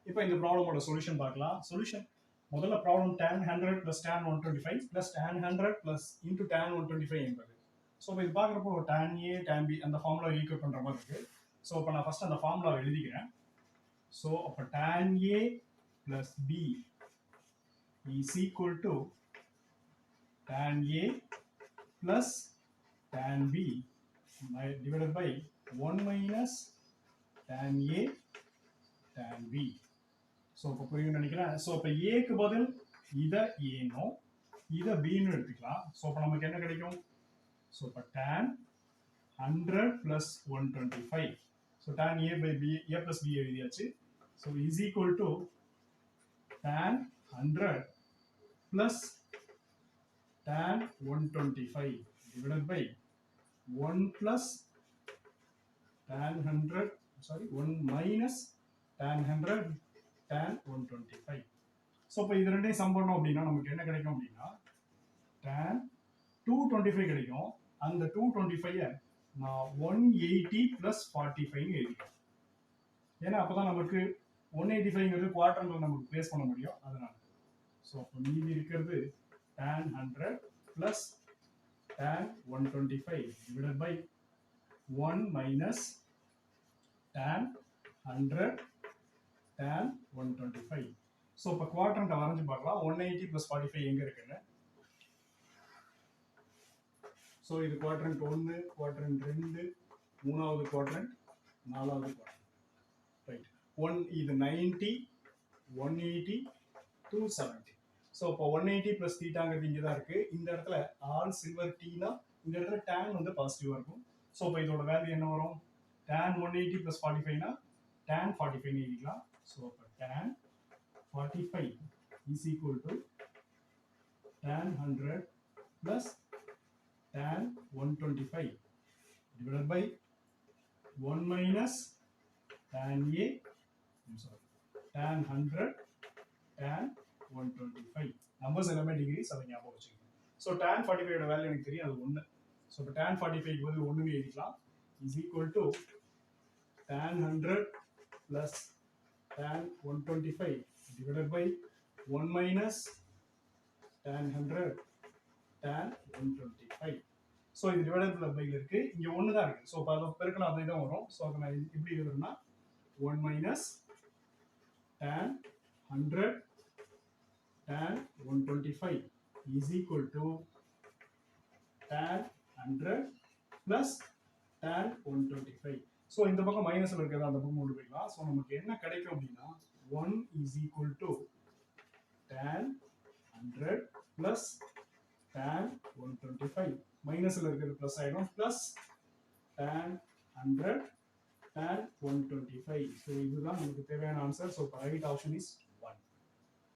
இப்போ இந்த ப்ராப்ளமோட சொல்யூஷன் பார்க்கலாம். சொல்யூஷன் முதல்ல problem tan 100 plus tan 125 plus tan 100 plus into tan 125 என்பது. ஸோ இப்போ இது பார்க்குறப்போ tan A tan B அந்த ஃபார்முலா ஈக்குவல் பண்ணுற மாதிரி இருக்கு. ஸோ இப்போ நான் ஃபர்ஸ்ட் அந்த ஃபார்முலாவை எழுதிக்கிறேன். ஸோ அப்போ tan A plus B is equal to tan A plus tan B divided by 1 minus tan A tan B. So இப்போ புரியும் நினைக்கிறேன். ஸோ இப்போ ஏக்கு பதில் இதை ஏனோ இதை பின்னு எடுத்துக்கலாம். ஸோ இப்போ நமக்கு என்ன கிடைக்கும்? ஸோ இப்போ tan 100 plus 125. So tan A by B, A plus B எழுதியாச்சு. So is equal to tan 100 plus tan 125 divided by 1 plus tan 100, sorry, 1 minus tan 100 tan 125. So இப்போ இது ரெண்டையும் சம் பண்ணோம் அப்படின்னா நமக்கு என்ன கிடைக்கும் அப்படின்னா tan 225 கிடைக்கும். அந்த 225 நான் 180 plus 45 எழுதிக்கிறேன். ஏன்னா அப்போதான் நமக்கு 185 குவார்டர்ல நமக்கு பிளேஸ் பண்ண முடியும். அதனால ஸோ அப்போ மீதி இருக்கிறது tan 100 plus tan 125 divided by 1 minus tan 100 tan 125. So இப்போ குவாட்ரண்ட் வரைஞ்சு பார்க்கலாம். 180 plus 45 எங்க இருக்குன்னு. ஸோ இது குவாட்ரண்ட் 1, குவாட்ரண்ட் 2, மூணாவது குவாட்ரண்ட், நாலாவது குவாட்ரண்ட். ரைட். இது 90, 180, 270. ஸோ இப்போ 180 plus தீட்டாங்கிறது இங்கே தான் இருக்கு. இந்த இடத்துல ஆல் சில்வர் டீனா இந்த இடத்துல tan வந்து பாசிட்டிவா இருக்கும். ஸோ இப்போ இதோட வேல்யூ என்ன வரும்? tan 180 plus 45னா tan 45 எழுதிக்கலாம். ஸோ இப்போ tan 45 is equal to tan 100 plus tan 125 divided by 1 minus tan A, I'm sorry, tan 100 tan 125. Numbers எல்லாமே டிகிரிஸ், அதை ஞாபகம் வச்சுக்கோங்க. ஸோ tan 45 ஓட வேல்யூ எனக்கு தெரியும், அது 1. ஸோ இப்போ tan 45 வந்து 1 எழுதிக்கலாம். is equal to tan 100 plus tan 125 divided by 1 minus tan 100 tan 125. So இது டிவைடபிள் பைல இருக்கு, இங்க 1 தான் இருக்கு. ஸோ இப்போ அதை பெருக்கணும், அதே தான் வரும். ஸோ அதை நான் எப்படி எழுதுறேன்னா 1 minus tan 100 tan 125 is equal to tan 100 plus tan 125. So இந்த பக்கம் மைனஸ்ல இருக்கிறது அந்த பக்கம் கொண்டு போய்க்கலாம். ஸோ நமக்கு என்ன கிடைக்கும் அப்படின்னா 1 is equal to tan 100 plus tan 125. மைனஸ்ல இருக்கிறது பிளஸ் ஆயிடும், பிளஸ் tan 100 tan 125. ஸோ இதுதான் நமக்கு தேவையான answer. So right option is